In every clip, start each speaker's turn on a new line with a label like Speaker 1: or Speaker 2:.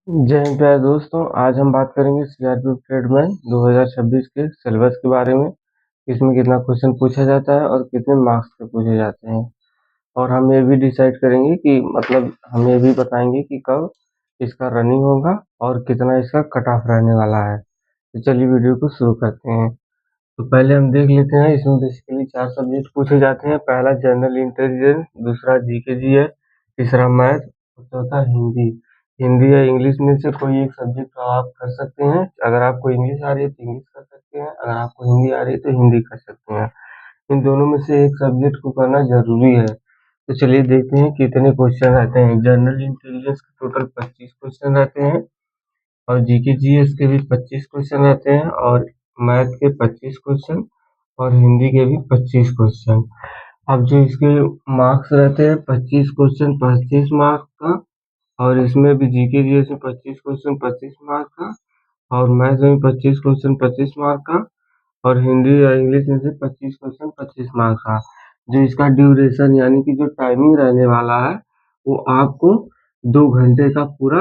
Speaker 1: जय हिंद प्यारे दोस्तों। आज हम बात करेंगे सीआरपीएफ ट्रेडमैन 2026 के सिलेबस के बारे में। इसमें कितना क्वेश्चन पूछा जाता है और कितने मार्क्स के पूछे जाते हैं। और हम ये भी डिसाइड करेंगे कि मतलब हम ये भी बताएंगे कि कब इसका रनिंग होगा और कितना इसका कट ऑफ रहने वाला है। तो चलिए वीडियो को शुरू करते हैं। तो पहले हम देख लेते हैं। इसमें बेसिकली 4 सब्जेक्ट पूछे जाते हैं। पहला जनरल इंटेलिजेंस, दूसरा जीके जी है, तीसरा मैथ और चौथा हिंदी। हिंदी या इंग्लिश में से कोई एक सब्जेक्ट आप कर सकते हैं। अगर आपको इंग्लिश आ रही है तो इंग्लिश कर सकते हैं, अगर आपको हिंदी आ रही है तो हिंदी कर सकते हैं। इन दोनों में से एक सब्जेक्ट को करना जरूरी है। तो चलिए देखते हैं कितने क्वेश्चन रहते हैं। जनरल इंटेलिजेंस के टोटल 25 क्वेश्चन रहते हैं और जीके जीएस के भी 25 क्वेश्चन रहते हैं और मैथ के 25 क्वेश्चन और हिंदी के भी 25 क्वेश्चन। अब जो इसके मार्क्स रहते हैं, 25 क्वेश्चन 25 मार्क्स का, और इसमें भी जीके जीएस में 25 क्वेश्चन 25 मार्क्स का, और मैथ में 25 क्वेश्चन 25 मार्क्स का, और हिंदी या इंग्लिश में से 25 क्वेश्चन 25 मार्क्स का। जो इसका ड्यूरेशन यानी कि जो टाइमिंग रहने वाला है वो आपको 2 घंटे का पूरा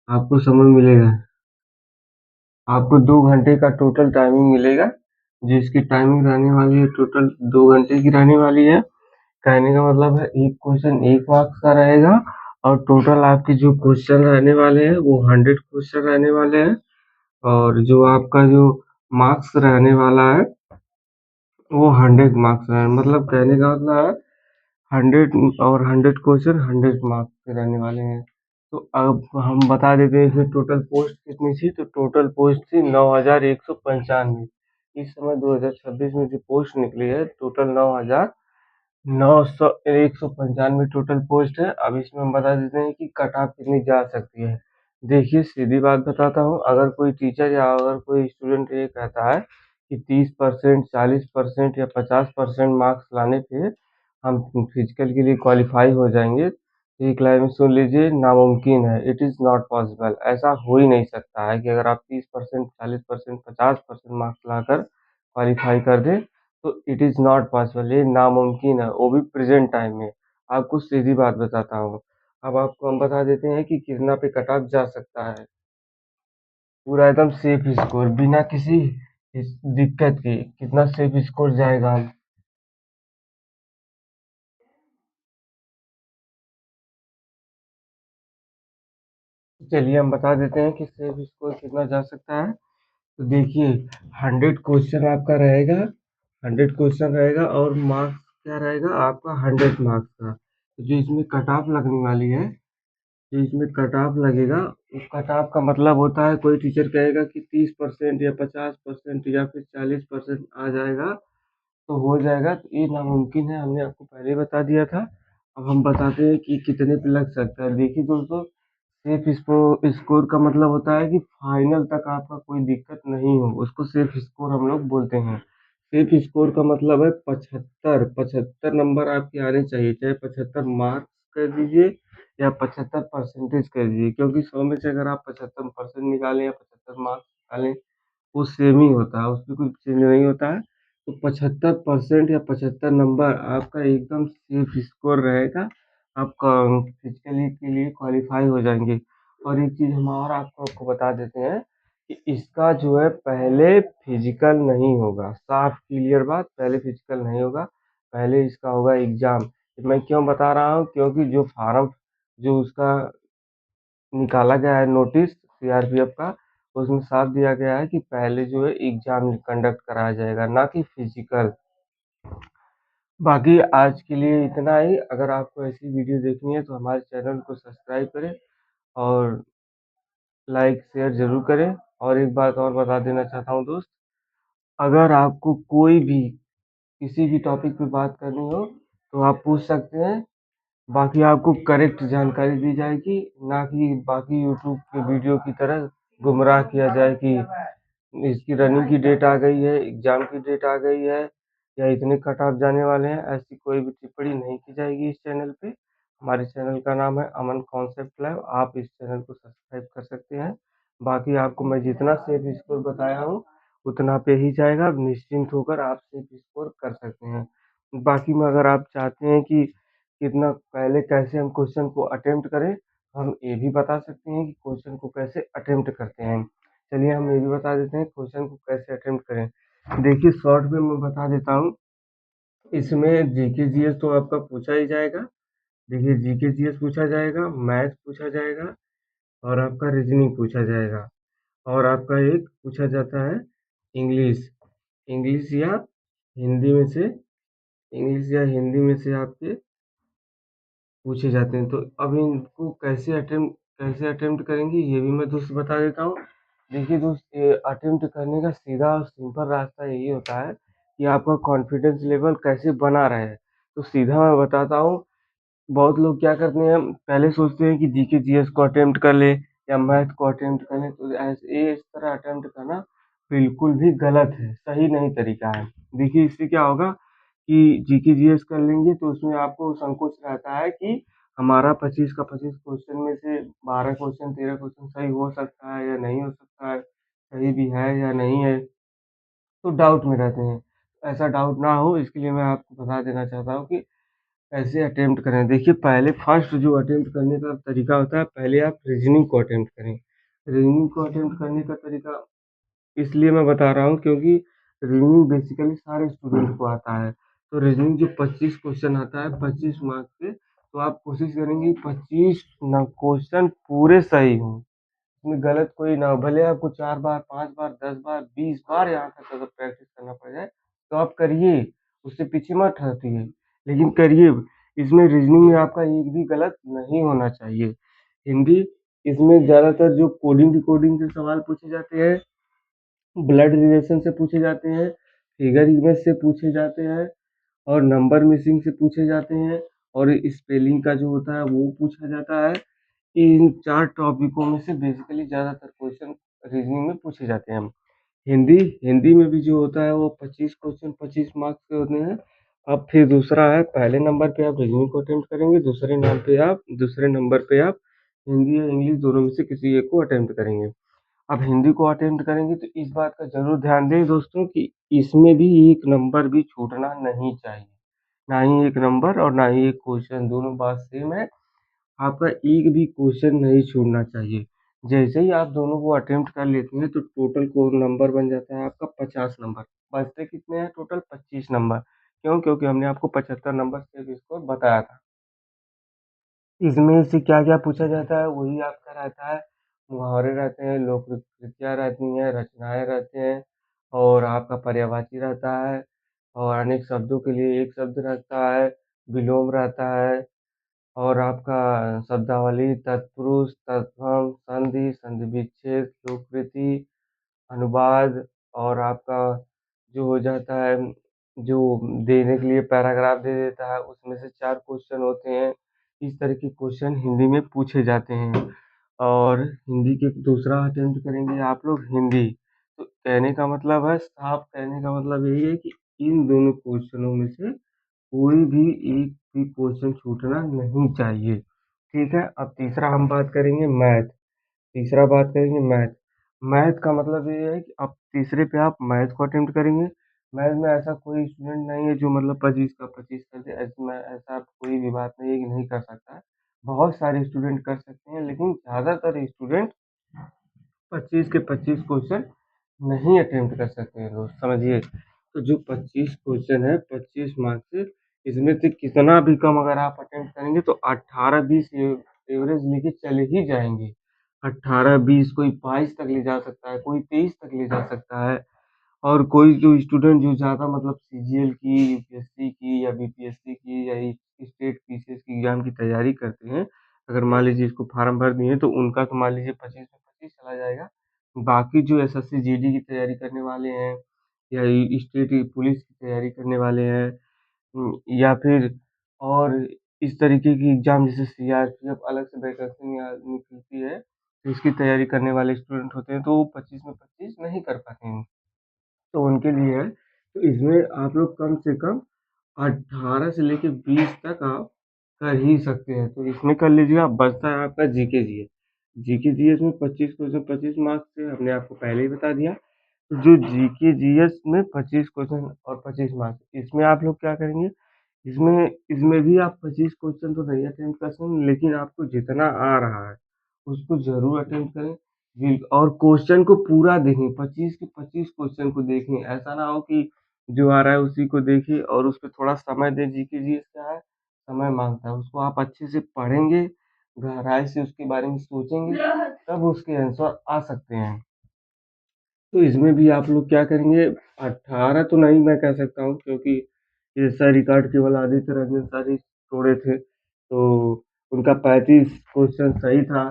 Speaker 1: आपको समय मिलेगा। आपको 2 घंटे का टोटल टाइमिंग मिलेगा। जिसकी टाइमिंग रहने वाली है टोटल 2 घंटे की रहने वाली है। कहने का मतलब है एक क्वेश्चन 1 मार्क्स का रहेगा और टोटल आपके जो क्वेश्चन रहने वाले हैं वो 100 क्वेश्चन रहने वाले हैं। और जो आपका जो मार्क्स रहने वाला है वो 100 मार्क्स है। मतलब कहने का मतलब है 100 क्वेश्चन 100 मार्क्स के रहने वाले हैं। तो अब हम बता देते हैं इसमें टोटल पोस्ट कितनी थी। तो टोटल पोस्ट थी 9195। इस समय 2026 में जो पोस्ट निकली है टोटल 9195 टोटल पोस्ट है। अब इसमें हम बता देते हैं कि कट ऑफ कितनी जा सकती है। देखिए सीधी बात बताता हूँ, अगर कोई टीचर या अगर कोई स्टूडेंट ये कहता है कि 30% 40% या 50% मार्क्स लाने पे हम फिजिकल के लिए क्वालिफाई हो जाएंगे, तो एक लाइन में सुन लीजिए, नामुमकिन है। It is not possible. ऐसा हो ही नहीं सकता है कि अगर आप 30% 40% 50% मार्क्स लाकर क्वालिफाई कर दें, तो इट इज़ नॉट पॉसिबल। ये नामुमकिन है, वो भी प्रेजेंट टाइम में। आपको सीधी बात बताता हूँ। अब आपको हम बता देते हैं कि कितना पे कट ऑफ जा सकता है। पूरा एकदम सेफ स्कोर बिना किसी दिक्कत के कितना सेफ स्कोर जाएगा। चलिए हम बता देते हैं कि सेफ स्कोर कितना जा सकता है। तो देखिए 100 क्वेश्चन आपका रहेगा। 100 क्वेश्चन रहेगा और मार्क्स क्या रहेगा आपका 100 मार्क्स का। तो जो इसमें कट ऑफ लगने वाली है, जो इसमें कट ऑफ लगेगा, उस कट ऑफ का मतलब होता है कोई टीचर कहेगा कि 30% या 50% या फिर 40% आ जाएगा तो हो जाएगा। तो ये नामुमकिन है, हमने आपको पहले ही बता दिया था। अब हम बताते हैं कि कितने पे लग सकता है। देखिए दोस्तों, सेफ स्कोर का मतलब होता है कि फाइनल तक आपका कोई दिक्कत नहीं हो, उसको सेफ स्कोर हम लोग बोलते हैं। सेफ स्कोर का मतलब है 75 नंबर आपके आने चाहिए, चाहे 75 मार्क्स कर दीजिए या 75 परसेंटेज कर दीजिए, क्योंकि 100 में से अगर आप 75% निकालें या 75 मार्क्स निकालें वो सेम ही होता है, उसमें कुछ चेंज नहीं होता है। तो 75% या 75 नंबर आपका एकदम सेफ स्कोर रहेगा। आप फिजिकली के लिए क्वालिफाई हो जाएंगे। और एक चीज़ हम और आपको बता देते हैं कि इसका जो है पहले फिजिकल नहीं होगा। साफ क्लियर बात, पहले फिजिकल नहीं होगा, पहले इसका होगा एग्जाम। मैं क्यों बता रहा हूँ, क्योंकि जो फार्म जो उसका निकाला गया है नोटिस सीआरपीएफ का, उसमें साफ दिया गया है कि पहले जो है एग्जाम कंडक्ट कराया जाएगा, ना कि फिजिकल। बाकी आज के लिए इतना ही। अगर आपको ऐसी वीडियो देखनी है तो हमारे चैनल को सब्सक्राइब करें और लाइक शेयर ज़रूर करें। और एक बात और बता देना चाहता हूँ दोस्त, अगर आपको कोई भी किसी भी टॉपिक पे बात करनी हो तो आप पूछ सकते हैं। बाकी आपको करेक्ट जानकारी दी जाएगी, ना कि बाकी यूट्यूब के वीडियो की तरह गुमराह किया जाए कि इसकी रनिंग की डेट आ गई है, एग्जाम की डेट आ गई है या इतने कट ऑफ जाने वाले हैं। ऐसी कोई भी टिप्पणी नहीं की जाएगी इस चैनल पे। हमारे चैनल का नाम है अमन कॉन्सेप्ट लैब। आप इस चैनल को सब्सक्राइब कर सकते हैं। बाकी आपको मैं जितना सेफ स्कोर बताया हूँ उतना पे ही जाएगा। अब निश्चिंत होकर आप सेफ स्कोर कर सकते हैं। बाकी में अगर आप चाहते हैं कि कितना पहले कैसे हम क्वेश्चन को अटेम्प्ट करें, हम ये भी बता सकते हैं कि क्वेश्चन को कैसे अटेम्प्ट करते हैं। चलिए हम ये भी बता देते हैं क्वेश्चन को कैसे अटेम्प्ट करें। देखिए शॉर्ट में मैं बता देता हूँ, इसमें जीके जीएस तो आपका पूछा ही जाएगा। देखिए जीके जीएस पूछा जाएगा, मैथ पूछा जाएगा और आपका रीजनिंग पूछा जाएगा और आपका एक पूछा जाता है इंग्लिश। इंग्लिश या हिंदी में से इंग्लिश या हिंदी में से आपके पूछे जाते हैं। तो अब इनको कैसे अटेम्प्ट करेंगे ये भी मैं दोस्त बता देता हूँ। देखिए दोस्त, ये अटेम्प्ट करने का सीधा और सिंपल रास्ता यही होता है कि आपका कॉन्फिडेंस लेवल कैसे बना रहे। तो सीधा मैं बताता हूँ, बहुत लोग क्या करते हैं, पहले सोचते हैं कि जीके जीएस को अटेम्प्ट कर ले या मैथ को अटेम्प्ट कर ले, तो ऐसे इस तरह अटेम्प्ट करना बिल्कुल भी गलत है, सही नहीं तरीका है। देखिए इससे क्या होगा कि जीके जीएस कर लेंगे तो उसमें आपको संकोच रहता है कि हमारा 25 का 25 क्वेश्चन में से 12 क्वेश्चन 13 क्वेश्चन सही हो सकता है या नहीं हो सकता है, सही भी है या नहीं है, तो डाउट में रहते हैं। ऐसा डाउट ना हो इसके लिए मैं आपको बता देना चाहता हूँ कि कैसे अटेम्प्ट करें। देखिए पहले फर्स्ट जो अटेम्प्ट करने का तरीका होता है, पहले आप रीजनिंग को अटेम्प्ट करें। रीजनिंग को अटेम्प्ट करने का तरीका इसलिए मैं बता रहा हूँ क्योंकि रीजनिंग बेसिकली सारे स्टूडेंट को आता है। तो रीजनिंग जो 25 क्वेश्चन आता है 25 मार्क्स के, तो आप कोशिश करेंगे 25 क्वेश्चन पूरे सही हों, इसमें गलत कोई ना हो। भले आपको 4 बार 5 बार 10 बार 20 बार यहाँ तक अगर प्रैक्टिस करना पड़ जाए तो आप करिए, उससे पीछे मत हटिए, लेकिन करिए। इसमें रीजनिंग में आपका एक भी गलत नहीं होना चाहिए। हिंदी, इसमें ज़्यादातर जो कोडिंग डिकोडिंग के सवाल पूछे जाते हैं, ब्लड रिलेशन से पूछे जाते हैं, फिगर इमेज से पूछे जाते हैं और नंबर मिसिंग से पूछे जाते हैं और स्पेलिंग का जो होता है वो पूछा जाता है। इन 4 टॉपिकों में से बेसिकली ज़्यादातर क्वेश्चन रीजनिंग में पूछे जाते हैं। हिंदी हिंदी में भी जो होता है वो 25 क्वेश्चन 25 मार्क्स के होते हैं। अब फिर दूसरा है, पहले नंबर पे आप रीजनिंग को अटेम्प्ट करेंगे, दूसरे नंबर पे आप हिंदी या इंग्लिश दोनों में से किसी एक को अटेम्प्ट करेंगे। अब हिंदी को अटेम्प्ट करेंगे तो इस बात का ज़रूर ध्यान दें दोस्तों कि इसमें भी 1 नंबर भी छूटना नहीं चाहिए। ना ही 1 नंबर और ना ही 1 क्वेश्चन, दोनों बात सेम है। आपका एक भी क्वेश्चन नहीं छोड़ना चाहिए। जैसे ही आप दोनों को अटेम्प्ट कर लेते हैं तो टोटल को नंबर बन जाता है आपका 50 नंबर। बचते कितने हैं टोटल? 25 नंबर। क्यों? क्योंकि हमने आपको 75 नंबर से स्कोर बताया था। इसमें से क्या-क्या पूछा जाता है वही आपका रहता है। मुहावरे रहते हैं, लोककृतियाँ रहती हैं, रचनाएँ रहते हैं और आपका पर्यायवाची रहता है और अनेक शब्दों के लिए एक शब्द रहता है, विलोम रहता है और आपका शब्दावली, तत्पुरुष, तत्सम, संधि, संधि विच्छेद, लोककृति, अनुवाद और आपका जो हो जाता है, जो देने के लिए पैराग्राफ दे देता है, उसमें से 4 क्वेश्चन होते हैं। इस तरह के क्वेश्चन हिंदी में पूछे जाते हैं और हिंदी के दूसरा अटेम्प्ट करेंगे आप लोग हिंदी। तो कहने का मतलब है, साफ कहने का मतलब यही है कि इन दोनों क्वेश्चनों में से कोई भी एक भी क्वेश्चन छूटना नहीं चाहिए। ठीक है, अब तीसरा हम बात करेंगे मैथ। तीसरा बात करेंगे मैथ। मैथ का मतलब ये है कि अब तीसरे पे आप मैथ को अटेम्प्ट करेंगे। मैथ में ऐसा कोई स्टूडेंट नहीं है जो मतलब 25 का 25 कर दे, ऐसा कोई भी बात नहीं है कि नहीं कर सकता है। बहुत सारे स्टूडेंट कर सकते हैं लेकिन ज़्यादातर स्टूडेंट 25 के 25 क्वेश्चन नहीं अटेम्प्ट कर सकते हैं दोस्त, समझिए। तो जो 25 क्वेश्चन है 25 मार्क्स से, इसमें से कितना भी कम अगर आप अटेम्प्ट करेंगे तो 18-20 एवरेज लेके चले ही जाएंगे। 18-20, कोई 22 तक ले जा सकता है, कोई 23 तक ले जा सकता है। और कोई जो स्टूडेंट जो ज़्यादा मतलब सीजीएल की, यूपीएससी की या बीपीएससी की या स्टेट पीसीएस की एग्जाम की तैयारी करते हैं, अगर मान लीजिए इसको फार्म भर दिए तो उनका तो मान लीजिए 25 में 25 चला जाएगा। बाकी जो एसएससी जीडी की तैयारी करने वाले हैं या स्टेट पुलिस की तैयारी करने वाले हैं, या फिर और इस तरीके की एग्जाम जैसे सीआरपीएफ अलग से वैकेंसी निकलती है, तो इसकी तैयारी करने वाले स्टूडेंट होते हैं तो वो 25 में 25 नहीं कर पाते हैं। तो उनके लिए है। तो इसमें आप लोग कम से कम 18 से लेके 20 तक आप कर ही सकते हैं। तो इसमें कर लीजिएगा। बचता है आपका जीके जीएस। जीके जीएस में 25 क्वेश्चन 25 मार्क्स से हमने आपको पहले ही बता दिया। तो जो जीके जीएस में 25 क्वेश्चन और 25 मार्क्स, इसमें आप लोग क्या करेंगे, इसमें इसमें भी आप 25 क्वेश्चन तो नहीं अटेम्प्ट कर सकते, लेकिन आपको जितना आ रहा है उसको ज़रूर अटेम्प्ट करें। और क्वेश्चन को पूरा देखें, 25 के 25 क्वेश्चन को देखें। ऐसा ना हो कि जो आ रहा है उसी को देखिए और उस पे थोड़ा समय दें। जीके जीएस क्या है, समय मांगता है। उसको आप अच्छे से पढ़ेंगे, गहराई से उसके बारे में सोचेंगे, तब उसके आंसर आ सकते हैं। तो इसमें भी आप लोग क्या करेंगे, 18 तो नहीं मैं कह सकता हूँ, क्योंकि ये सर रिकॉर्ड केवल आदित्य रंजन सर ही तोड़े थे। तो उनका 35 क्वेश्चन सही था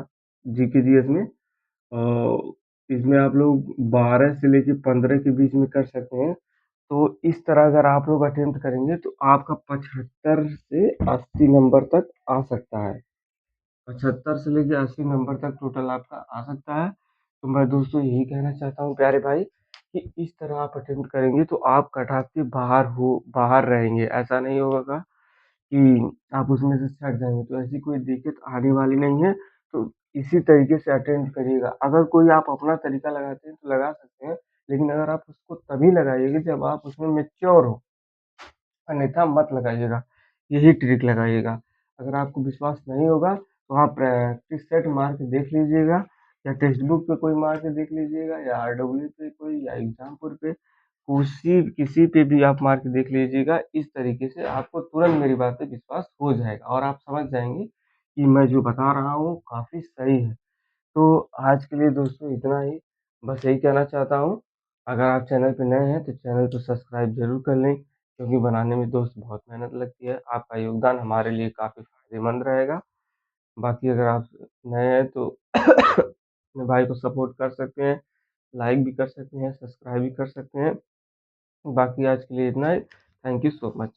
Speaker 1: जीके जीएस में। और इसमें आप लोग 12 से लेके 15 के बीच में कर सकते हैं। तो इस तरह अगर आप लोग अटेम्प्ट करेंगे तो आपका 75 से 80 नंबर तक आ सकता है। 75 से लेके 80 नंबर तक टोटल आपका आ सकता है। तो मैं दोस्तों यही कहना चाहता हूँ प्यारे भाई, कि इस तरह आप अटेम्प्ट करेंगे तो आप कट ऑफ के बाहर रहेंगे। ऐसा नहीं होगा कि आप उसमें से छट जाएँगे, तो ऐसी कोई दिक्कत आने वाली नहीं है। तो इसी तरीके से अटेम्प्ट करिएगा। अगर कोई आप अपना तरीका लगाते हैं तो लगा सकते हैं, लेकिन अगर आप उसको तभी लगाइएगा जब आप उसमें मैच्योर हो, अन्यथा मत लगाइएगा। यही ट्रिक लगाइएगा। अगर आपको विश्वास नहीं होगा तो आप प्रैक्टिस सेट मार के देख लीजिएगा, या टेक्स्ट बुक पे कोई मार के देख लीजिएगा, या आरडब्ल्यू पे कोई, या एग्जामपुर पे, किसी पे भी आप मार के देख लीजिएगा। इस तरीके से आपको तुरंत मेरी बात पे विश्वास हो जाएगा और आप समझ जाएँगे कि मैं जो बता रहा हूँ काफ़ी सही है। तो आज के लिए दोस्तों इतना ही। बस यही कहना चाहता हूँ, अगर आप चैनल पे नए हैं तो चैनल को सब्सक्राइब ज़रूर कर लें, क्योंकि बनाने में दोस्त बहुत मेहनत लगती है। आपका योगदान हमारे लिए काफ़ी फ़ायदेमंद रहेगा। बाकी अगर आप नए हैं तो अपने भाई को सपोर्ट कर सकते हैं, लाइक भी कर सकते हैं, सब्सक्राइब भी कर सकते हैं। बाकी आज के लिए इतना ही। Thank you so much.